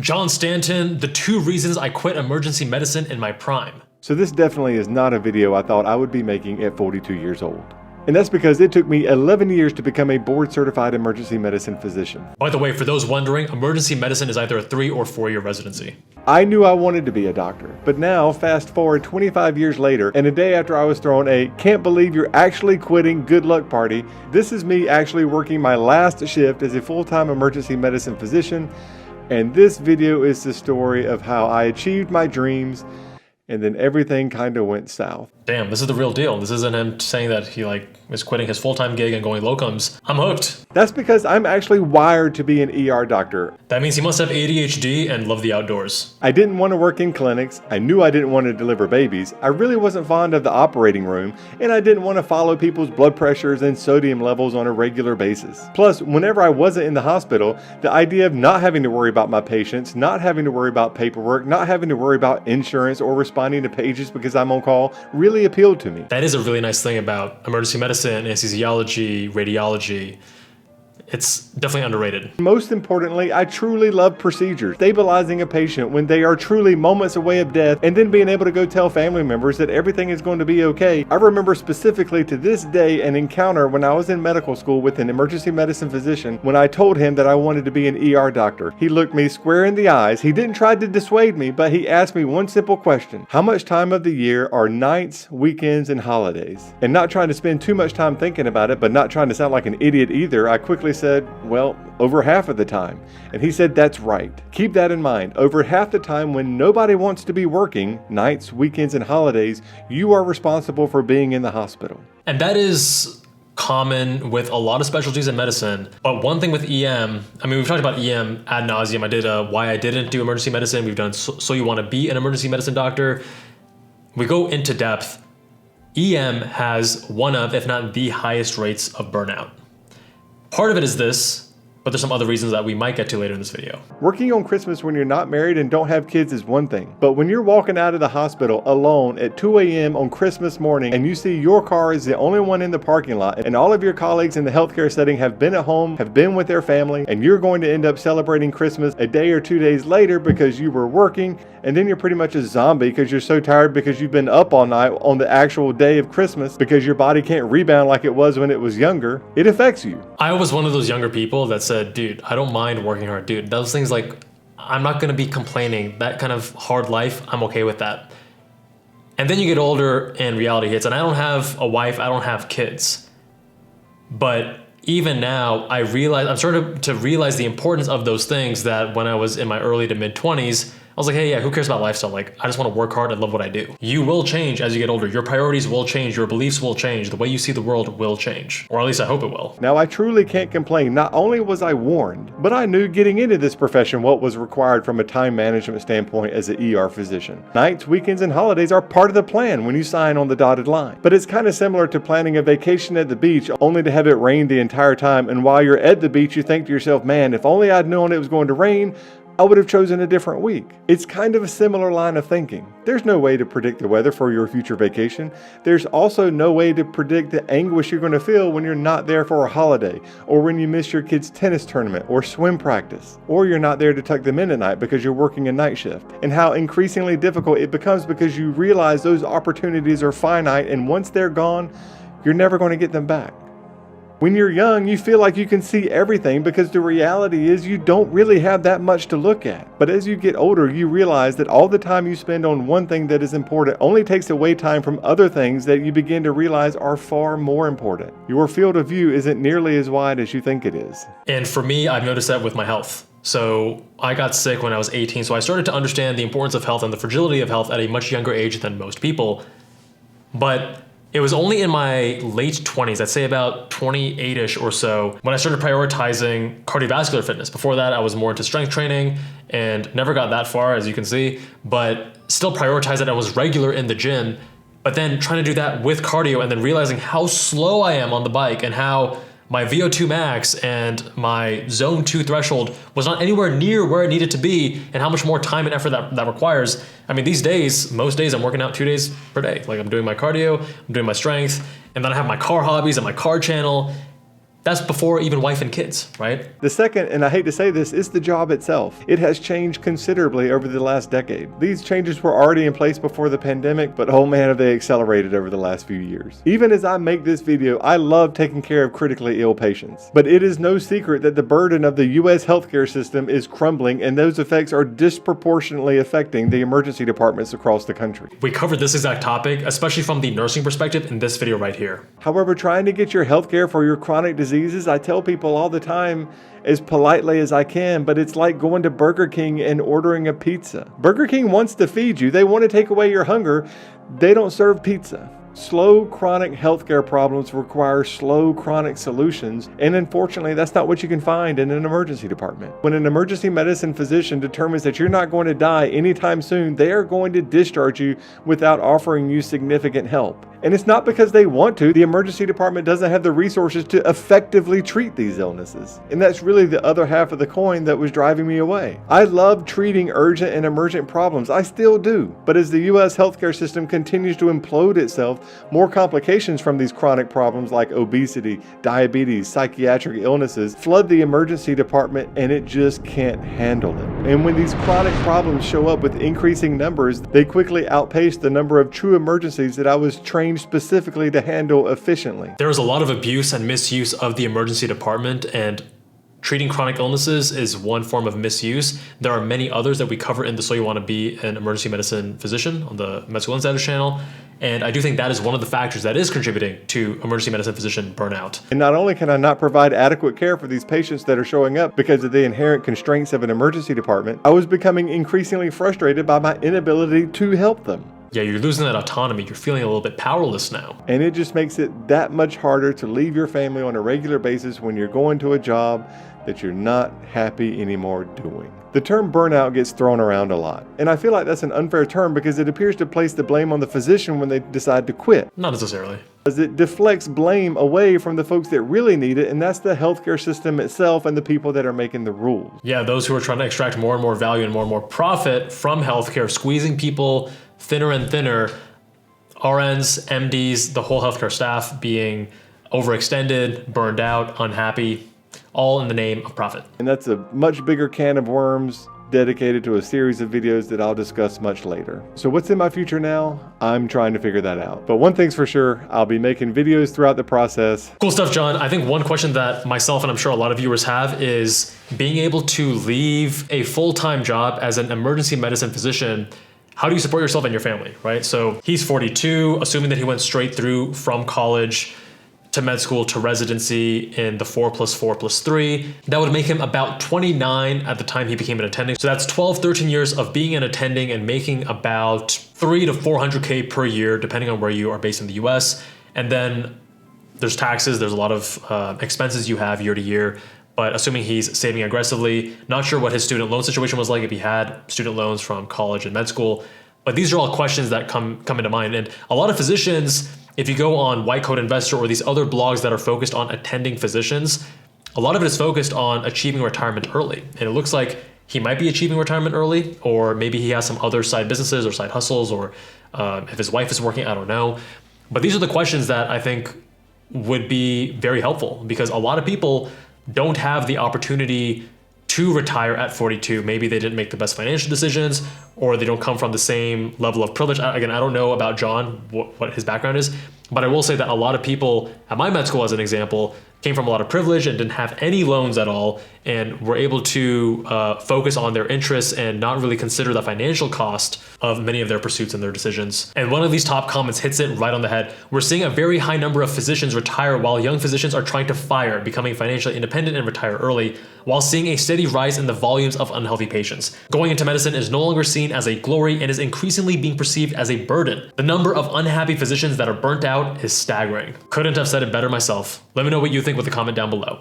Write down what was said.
John Stanton, the 2 reasons I quit emergency medicine in my prime. So this definitely is not a video I thought I would be making at 42 years old. And that's because it took me 11 years to become a board-certified emergency medicine physician. By the way, for those wondering, emergency medicine is either a 3 or 4-year residency. I knew I wanted to be a doctor, but now, fast forward 25 years later, and a day after I was thrown a "can't believe you're actually quitting" good luck party, this is me actually working my last shift as a full-time emergency medicine physician, and this video is the story of how I achieved my dreams, and then everything kind of went south. Damn, this is the real deal. This isn't him saying that he is quitting his full-time gig and going locums. I'm hooked. That's because I'm actually wired to be an ER doctor. That means he must have ADHD and love the outdoors. I didn't want to work in clinics, I knew I didn't want to deliver babies, I really wasn't fond of the operating room, and I didn't want to follow people's blood pressures and sodium levels on a regular basis. Plus, whenever I wasn't in the hospital, the idea of not having to worry about my patients, not having to worry about paperwork, not having to worry about insurance or responding to pages because I'm on call really appealed to me. That is a really nice thing about emergency medicine, anesthesiology, radiology. It's definitely underrated. Most importantly, I truly love procedures. Stabilizing a patient when they are truly moments away of death, and then being able to go tell family members that everything is going to be okay. I remember specifically to this day an encounter when I was in medical school with an emergency medicine physician when I told him that I wanted to be an ER doctor. He looked me square in the eyes. He didn't try to dissuade me, but he asked me one simple question. How much time of the year are nights, weekends, and holidays? And not trying to spend too much time thinking about it, but not trying to sound like an idiot either, I quickly said, well, over half of the time. And he said, that's right. Keep that in mind. Over half the time when nobody wants to be working, nights, weekends, and holidays, you are responsible for being in the hospital. And that is common with a lot of specialties in medicine. But one thing with EM, we've talked about EM ad nauseum. I did why I didn't do emergency medicine. We've done so you want to be an emergency medicine doctor. We go into depth. EM has one of, if not the highest rates of burnout. Part of it is this, but there's some other reasons that we might get to later in this video. Working on Christmas when you're not married and don't have kids is one thing, but when you're walking out of the hospital alone at 2 a.m. on Christmas morning and you see your car is the only one in the parking lot and all of your colleagues in the healthcare setting have been at home, have been with their family, and you're going to end up celebrating Christmas a day or 2 days later because you were working, and then you're pretty much a zombie because you're so tired because you've been up all night on the actual day of Christmas because your body can't rebound like it was when it was younger, it affects you. I was one of those younger people that said, dude, I don't mind working hard. Dude, those things I'm not going to be complaining. That kind of hard life, I'm okay with that. And then you get older and reality hits, and I don't have a wife, I don't have kids. But even now, I'm starting to realize the importance of those things that when I was in my early to mid 20s, I was like, hey, yeah, who cares about lifestyle? I just want to work hard and love what I do. You will change as you get older. Your priorities will change. Your beliefs will change. The way you see the world will change. Or at least I hope it will. Now, I truly can't complain. Not only was I warned, but I knew getting into this profession what was required from a time management standpoint as an ER physician. Nights, weekends, and holidays are part of the plan when you sign on the dotted line. But it's kind of similar to planning a vacation at the beach only to have it rain the entire time, and while you're at the beach, you think to yourself, man, if only I'd known it was going to rain, I would have chosen a different week. It's kind of a similar line of thinking. There's no way to predict the weather for your future vacation. There's also no way to predict the anguish you're going to feel when you're not there for a holiday, or when you miss your kid's tennis tournament or swim practice, or you're not there to tuck them in at night because you're working a night shift, and how increasingly difficult it becomes because you realize those opportunities are finite, and once they're gone, you're never going to get them back. When you're young, you feel like you can see everything because the reality is you don't really have that much to look at. But as you get older, you realize that all the time you spend on one thing that is important only takes away time from other things that you begin to realize are far more important. Your field of view isn't nearly as wide as you think it is. And for me, I've noticed that with my health. So I got sick when I was 18, so I started to understand the importance of health and the fragility of health at a much younger age than most people. But it was only in my late 20s, I'd say about 28-ish or so, when I started prioritizing cardiovascular fitness. Before that, I was more into strength training and never got that far, as you can see, but still prioritized it. I was regular in the gym, but then trying to do that with cardio and then realizing how slow I am on the bike and how my VO2 max and my zone 2 threshold was not anywhere near where it needed to be, and how much more time and effort that requires. These days, most days I'm working out 2 days per day. I'm doing my cardio, I'm doing my strength, and then I have my car hobbies and my car channel. That's before even wife and kids, right? The second, and I hate to say this, is the job itself. It has changed considerably over the last decade. These changes were already in place before the pandemic, but oh man, have they accelerated over the last few years. Even as I make this video, I love taking care of critically ill patients. But it is no secret that the burden of the US healthcare system is crumbling, and those effects are disproportionately affecting the emergency departments across the country. We covered this exact topic, especially from the nursing perspective, in this video right here. However, trying to get your healthcare for your chronic diseases, I tell people all the time, as politely as I can, but it's like going to Burger King and ordering a pizza. Burger King wants to feed you. They want to take away your hunger. They don't serve pizza. Slow chronic healthcare problems require slow chronic solutions, and unfortunately that's not what you can find in an emergency department. When an emergency medicine physician determines that you're not going to die anytime soon, they are going to discharge you without offering you significant help. And it's not because they want to. The emergency department doesn't have the resources to effectively treat these illnesses. And that's really the other half of the coin that was driving me away. I love treating urgent and emergent problems. I still do. But as the US healthcare system continues to implode itself, more complications from these chronic problems like obesity, diabetes, psychiatric illnesses flood the emergency department, and it just can't handle it. And when these chronic problems show up with increasing numbers, they quickly outpace the number of true emergencies that I was trained specifically to handle efficiently. There is a lot of abuse and misuse of the emergency department, and treating chronic illnesses is one form of misuse. There are many others that we cover in the So You Want to Be an Emergency Medicine Physician on the Med School Insiders channel. And I do think that is one of the factors that is contributing to emergency medicine physician burnout. And not only can I not provide adequate care for these patients that are showing up because of the inherent constraints of an emergency department, I was becoming increasingly frustrated by my inability to help them. Yeah, you're losing that autonomy. You're feeling a little bit powerless now. And it just makes it that much harder to leave your family on a regular basis when you're going to a job that you're not happy anymore doing. The term burnout gets thrown around a lot, and I feel like that's an unfair term because it appears to place the blame on the physician when they decide to quit. Not necessarily. As it deflects blame away from the folks that really need it, and that's the healthcare system itself and the people that are making the rules. Yeah, those who are trying to extract more and more value and more profit from healthcare, squeezing people thinner and thinner, RNs, MDs, the whole healthcare staff being overextended, burned out, unhappy, all in the name of profit. And that's a much bigger can of worms dedicated to a series of videos that I'll discuss much later. So what's in my future now? I'm trying to figure that out. But one thing's for sure, I'll be making videos throughout the process. Cool stuff, John. I think one question that myself and I'm sure a lot of viewers have is being able to leave a full-time job as an emergency medicine physician. How do you support yourself and your family, right? So he's 42, assuming that he went straight through from college to med school to residency in the 4+4+3. That would make him about 29 at the time he became an attending. So that's 12, 13 years of being an attending and making about 300 to 400K per year, depending on where you are based in the US. And then there's taxes, there's a lot of expenses you have year to year. But assuming he's saving aggressively, not sure what his student loan situation was like if he had student loans from college and med school. But these are all questions that come into mind. And a lot of physicians, if you go on White Coat Investor or these other blogs that are focused on attending physicians, a lot of it is focused on achieving retirement early. And it looks like he might be achieving retirement early, or maybe he has some other side businesses or side hustles, or if his wife is working, I don't know. But these are the questions that I think would be very helpful, because a lot of people don't have the opportunity to retire at 42. Maybe they didn't make the best financial decisions, or they don't come from the same level of privilege. Again, I don't know about John, what his background is, but I will say that a lot of people at my med school, as an example, came from a lot of privilege and didn't have any loans at all, and were able to focus on their interests and not really consider the financial cost of many of their pursuits and their decisions. And one of these top comments hits it right on the head. We're seeing a very high number of physicians retire while young physicians are trying to fire, becoming financially independent and retire early, while seeing a steady rise in the volumes of unhealthy patients. Going into medicine is no longer seen as a glory and is increasingly being perceived as a burden. The number of unhappy physicians that are burnt out is staggering. Couldn't have said it better myself. Let me know what you think with a comment down below.